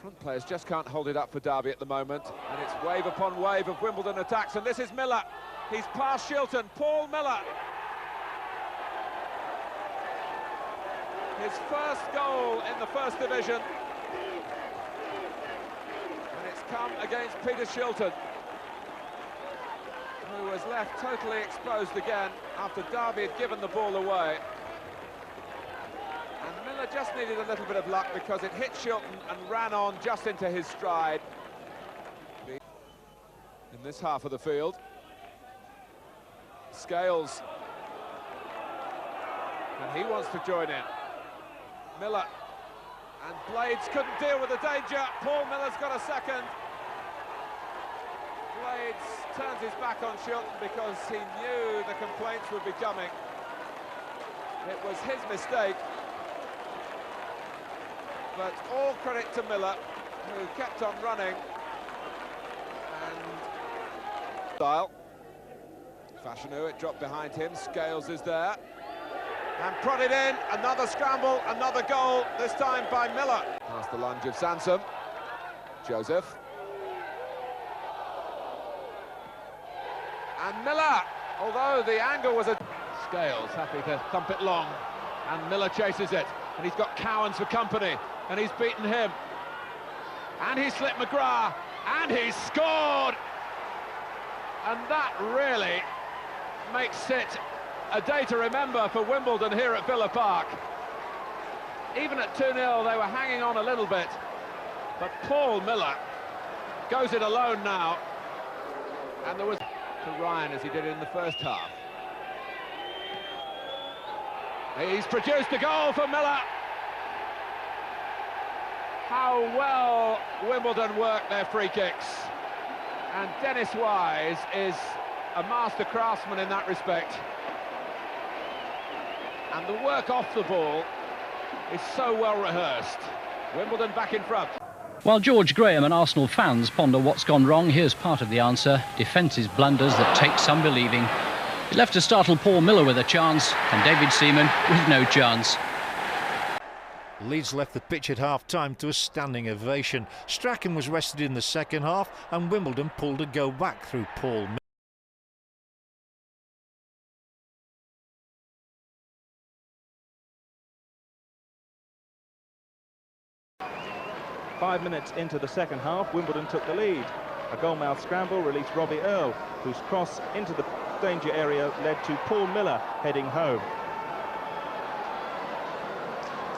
Front players just can't hold it up for Derby at the moment, and it's wave upon wave of Wimbledon attacks, and this is Miller. He's past Shilton. Paul Miller. His first goal in the First Division, and it's come against Peter Shilton, who was left totally exposed again after Derby had given the ball away. And Miller just needed a little bit of luck because it hit Shilton and ran on just into his stride. In this half of the field, Scales, and he wants to join in. Miller, and Blades couldn't deal with the danger. Paul Miller's got a second. Blades turns his back on Shilton because he knew the complaints would be coming. It was his mistake. But all credit to Miller, who kept on running. And style. Fashanu, it dropped behind him. Scales is there. And prodded in. Another scramble, another goal, this time by Miller. Past the lunge of Sansom. Joseph. And Miller, although the angle was a... Scales happy to thump it long. And Miller chases it. And he's got Cowans for company. And he's beaten him. And he slipped McGrath. And he's scored! And that really makes it a day to remember for Wimbledon here at Villa Park. Even at 2-0, they were hanging on a little bit. But Paul Miller goes it alone now. And there was to Ryan as he did in the first half. He's produced a goal for Miller. How well Wimbledon work their free kicks. And Dennis Wise is a master craftsman in that respect. And the work off the ball is so well rehearsed. Wimbledon back in front. While George Graham and Arsenal fans ponder what's gone wrong, here's part of the answer. Defence's blunders that take some believing. It left to startle Paul Miller with a chance, and David Seaman with no chance. Leeds left the pitch at half-time to a standing ovation. Strachan was rested in the second half, and Wimbledon pulled a go-back through Paul Miller. 5 minutes into the second half, Wimbledon took the lead. A goal-mouth scramble released Robbie Earle, whose cross into the danger area led to Paul Miller heading home.